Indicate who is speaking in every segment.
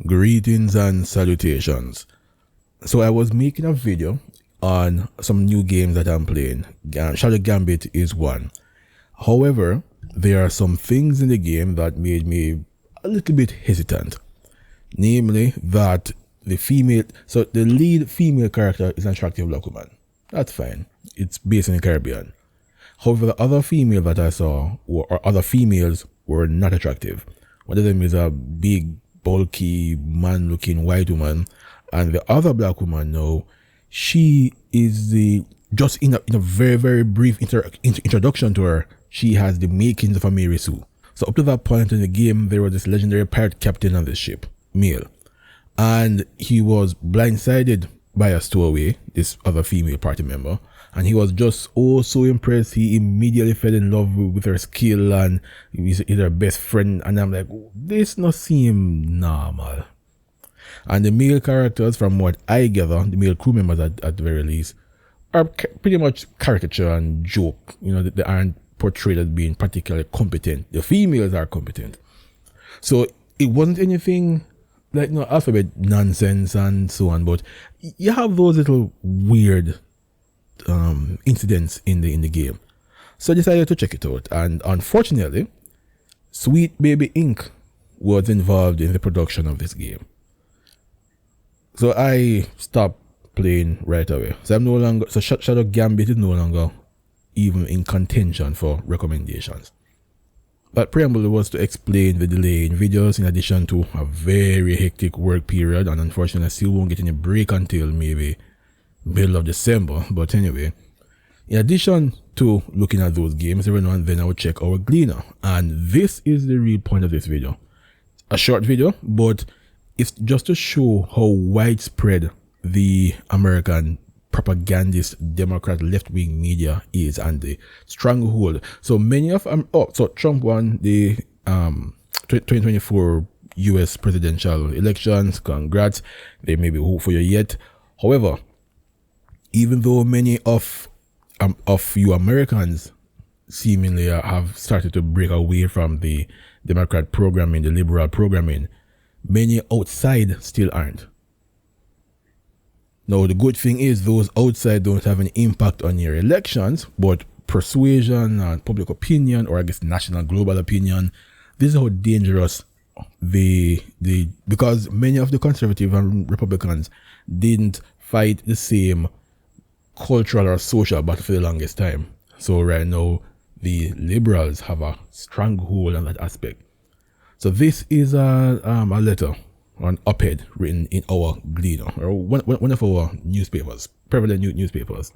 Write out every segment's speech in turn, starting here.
Speaker 1: Greetings and salutations. So I was making a video on some new games that I'm playing. Shadow Gambit is one. However, there are some things in the game that made me a little bit hesitant. Namely that the lead female character is an attractive black woman. That's fine. It's based in the Caribbean. However, the other female that I saw, or other females, were not attractive. One of them is a big, bulky, man-looking white woman, and the other black woman, no, she is just in a very, very brief introduction to her, she has the makings of a Mary Sue. So up to that point in the game, there was this legendary pirate captain on this ship, male, and he was blindsided by a stowaway, this other female party member, and he was just so impressed. He immediately fell in love with her skill, and he's her best friend. And I'm like, this not seem normal. And the male characters, from what I gather, the male crew members at the very least, are pretty much caricature and joke. You know, they aren't portrayed as being particularly competent. The females are competent. So it wasn't anything like alphabet nonsense and so on, but you have those little weird incidents in the game. So I decided to check it out, and unfortunately Sweet Baby Inc. was involved in the production of this game. So I stopped playing right away. So Shadow Gambit is no longer even in contention for recommendations. That preamble was to explain the delay in videos, in addition to a very hectic work period, and unfortunately I still won't get any break until maybe middle of December. But anyway, in addition to looking at those games, every now and then I would check our Gleaner, and this is the real point of this video. A short video, but it's just to show how widespread the American propagandist Democrat left-wing media is, and the stranglehold. So many of so Trump won the 2024 US presidential elections. Congrats. They may be hope for you yet. However, even though many of you Americans seemingly have started to break away from the Democrat programming, the liberal programming, many outside still aren't. Now, the good thing is those outside don't have an impact on your elections, but persuasion and public opinion, or I guess national global opinion, this is how dangerous because many of the conservative and Republicans didn't fight the same cultural or social battle for the longest time. So right now, the liberals have a stranglehold on that aspect. So this is a letter, or an op-ed written in our Gleaner, or one of our newspapers, prevalent newspapers,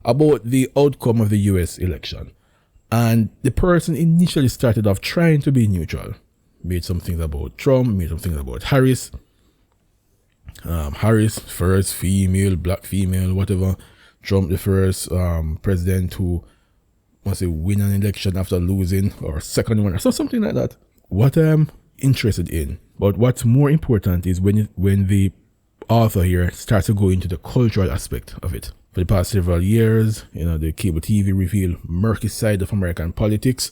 Speaker 1: about the outcome of the US election. And the person initially started off trying to be neutral. Made some things about Trump, made some things about Harris. Harris, first female, black female, whatever. Trump, the first president who wants to win an election after losing, or second one, or something like that. What I'm interested in, but what's more important, is when the author here starts to go into the cultural aspect of it. For the past several years, the cable TV revealed murky side of American politics,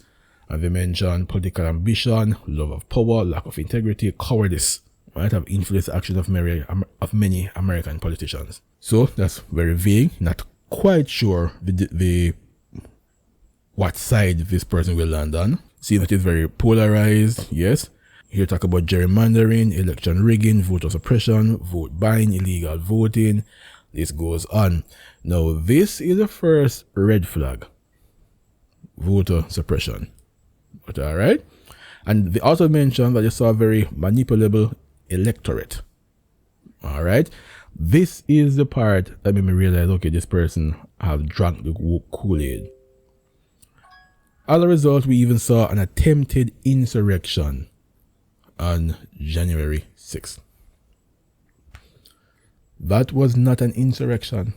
Speaker 1: and they mention political ambition, love of power, lack of integrity, cowardice might have influenced the action of many American politicians. So that's very vague. Not quite sure what side this person will land on. Seeing that it's very polarized, yes. Here talk about gerrymandering, election rigging, voter suppression, vote buying, illegal voting. This goes on. Now, this is the first red flag. Voter suppression. But alright. And they also mentioned that they saw a very manipulable electorate. Alright. This is the part that made me realize, okay, this person has drunk the Kool-Aid. As a result, we even saw an attempted insurrection on January 6th. That was not an insurrection.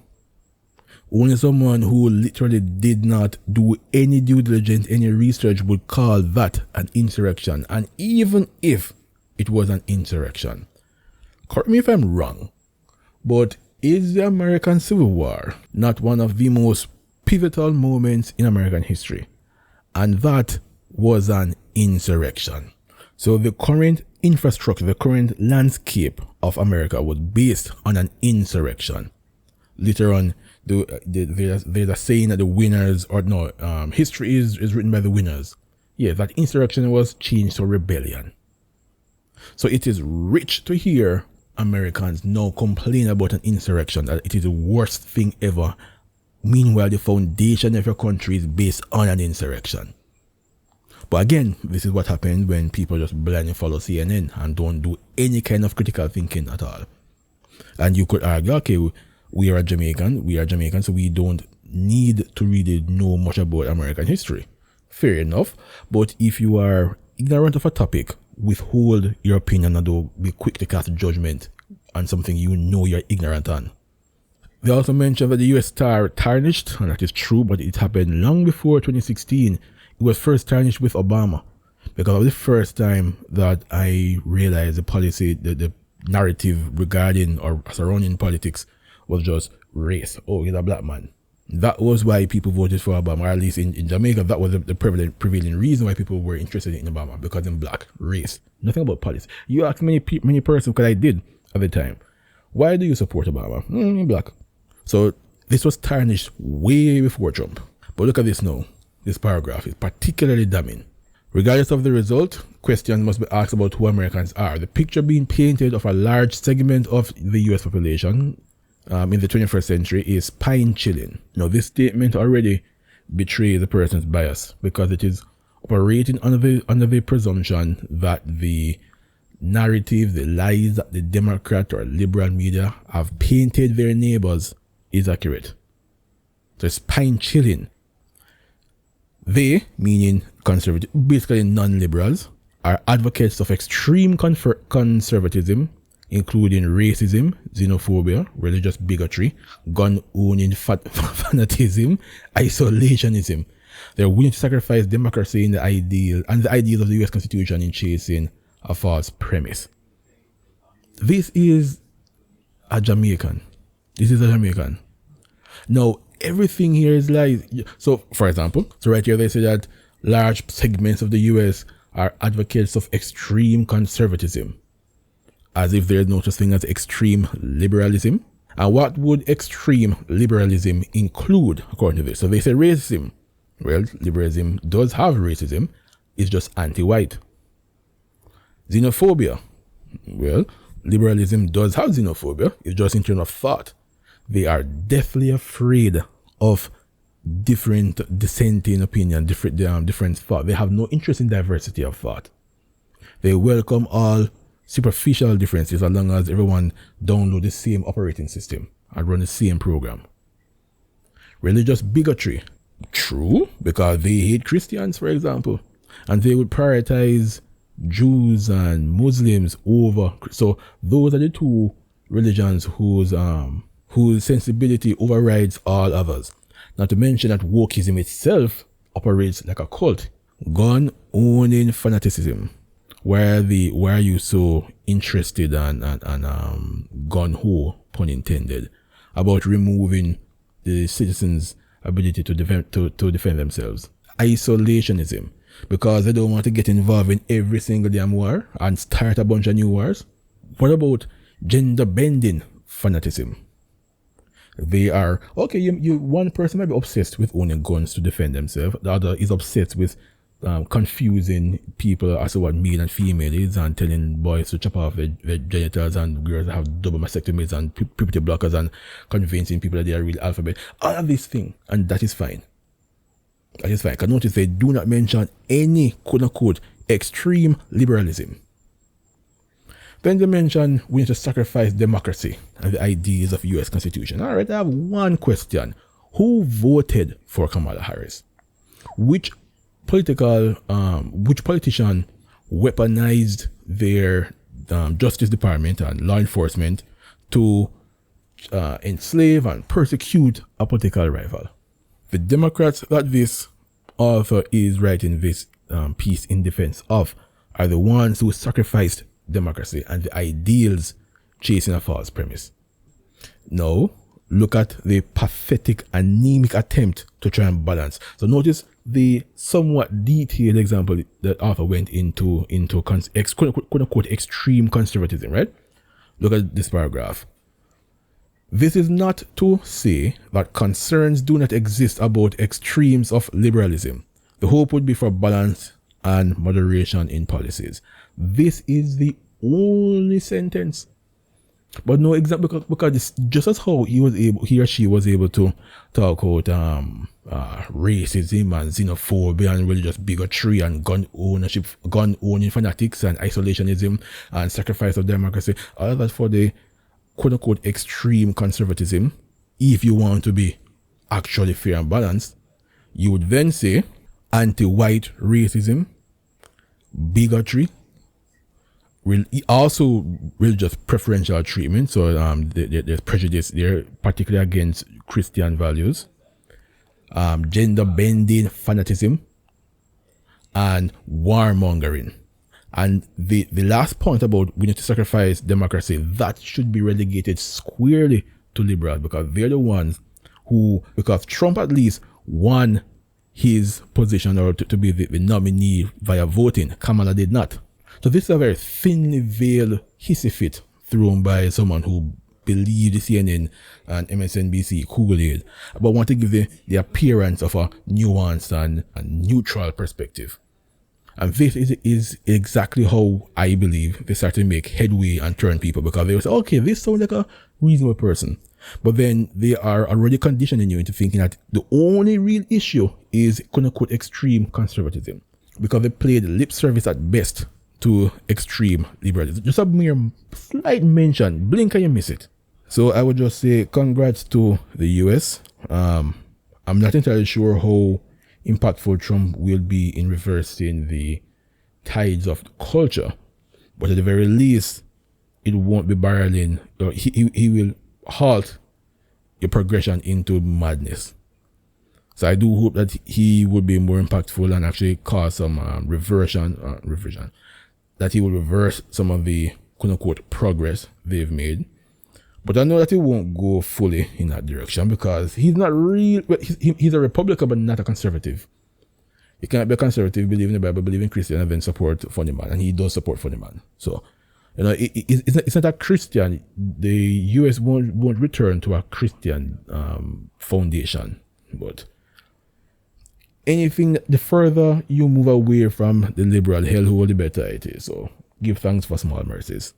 Speaker 1: Only someone who literally did not do any due diligence, any research, would call that an insurrection. And even if it was an insurrection, correct me if I'm wrong, but is the American Civil War not one of the most pivotal moments in American history? And that was an insurrection. So the current infrastructure, the current landscape of America was based on an insurrection. Later on, there's a saying that the winners, or no, history is written by the winners. Yeah, that insurrection was changed to rebellion. So it is rich to hear Americans now complain about an insurrection, that it is the worst thing ever. Meanwhile, the foundation of your country is based on an insurrection. But again, this is what happens when people just blindly follow CNN and don't do any kind of critical thinking at all. And you could argue, okay, we are Jamaican, so we don't need to really know much about American history. Fair enough. But if you are ignorant of a topic, withhold your opinion and don't be quick to cast judgment on something you know you're ignorant on. They also mentioned that the US star tarnished, and that is true, but it happened long before 2016. It was first tarnished with Obama, because of the first time that I realized the policy, the narrative regarding or surrounding politics was just race. Oh, he's a black man. That was why people voted for Obama, or at least in Jamaica, that was the prevailing reason why people were interested in Obama, because in black, race. Nothing about politics. You ask many persons, because I did at the time, why do you support Obama? Black. So this was tarnished way before Trump. But look at this now. This paragraph is particularly damning. Regardless of the result, questions must be asked about who Americans are. The picture being painted of a large segment of the US population in the 21st century is spine-chilling. Now, this statement already betrays the person's bias, because it is operating under the presumption that the narrative, the lies that the Democrat or liberal media have painted their neighbors is accurate. So spine-chilling. They, meaning conservative, basically non-liberals, are advocates of extreme conservatism, including racism, xenophobia, religious bigotry, gun-owning fanatism, isolationism. They're willing to sacrifice democracy and the ideals of the US Constitution in chasing a false premise. This is a Jamaican. Now, everything here is lies. So, for example, right here they say that large segments of the US are advocates of extreme conservatism, as if there's no such thing as extreme liberalism. And what would extreme liberalism include, according to this? So they say racism. Well, liberalism does have racism. It's just anti-white. Xenophobia. Well, liberalism does have xenophobia. It's just in terms of thought. They are deathly afraid of different dissenting opinion, different thought. They have no interest in diversity of thought. They welcome all superficial differences as long as everyone download the same operating system and run the same program. Religious bigotry. True, because they hate Christians, for example, and they would prioritize Jews and Muslims over. So those are the two religions whose sensibility overrides all others. Not to mention that wokeism itself operates like a cult. Gun owning fanaticism. Why are you so interested and gun ho, pun intended, about removing the citizens' ability to defend themselves? Isolationism, because they don't want to get involved in every single damn war and start a bunch of new wars. What about gender bending fanaticism? They are, okay, you one person might be obsessed with owning guns to defend themselves. The other is obsessed with confusing people as to what male and female is, and telling boys to chop off their genitals and girls to have double mastectomies and puberty blockers, and convincing people that they are real alphabet. All of these things, and that is fine. That is fine. Because notice they do not mention any quote-unquote extreme liberalism. Then they mention we need to sacrifice democracy and the ideas of US Constitution. All right, I have one question. Who voted for Kamala Harris? Which politician weaponized their Justice Department and law enforcement to enslave and persecute a political rival? The Democrats that this author is writing this piece in defense of are the ones who sacrificed democracy and the ideals chasing a false premise. Now, look at the pathetic, anemic attempt to try and balance. So notice the somewhat detailed example that author went into quote unquote extreme conservatism, right? Look at this paragraph. This is not to say that concerns do not exist about extremes of liberalism. The hope would be for balance and moderation in policies. This is the only sentence. But no example, because it's just as how he or she was able to talk about racism and xenophobia and religious bigotry and gun owning fanatics and isolationism and sacrifice of democracy. All of that for the quote unquote extreme conservatism. If you want to be actually fair and balanced, you would then say anti-white racism, bigotry, also religious preferential treatment. So there's prejudice there, particularly against Christian values, gender bending fanaticism, and warmongering. And the last point about we need to sacrifice democracy, that should be relegated squarely to liberals, because they're the ones who, because Trump at least won his position or to be the nominee via voting. Kamala did not. So this is a very thinly veiled hissy fit thrown by someone who believed the CNN and MSNBC Kool-Aid, but want to give the appearance of a nuanced and neutral perspective. And this is exactly how I believe they start to make headway and turn people, because they will say, okay, this sounds like a reasonable person. But then they are already conditioning you into thinking that the only real issue is quote unquote extreme conservatism, because they played lip service at best to extreme liberalism. Just a mere slight mention, blink and you miss it. So I would just say congrats to the US. I'm not entirely sure how impactful Trump will be in reversing the tides of culture, but at the very least, it won't be barreling, or he will halt your progression into madness. So I do hope that he would be more impactful and actually cause some reversion, that he will reverse some of the quote-unquote progress they've made. But I know that he won't go fully in that direction, because he's not real. He's a Republican, but not a conservative. You can't be a conservative, believe in the Bible, believe in Christian, and then support Funny Man. And he does support Funny Man. So, you know, it's not a Christian. The US won't return to a Christian foundation. But anything, the further you move away from the liberal hellhole, the better it is. So give thanks for small mercies.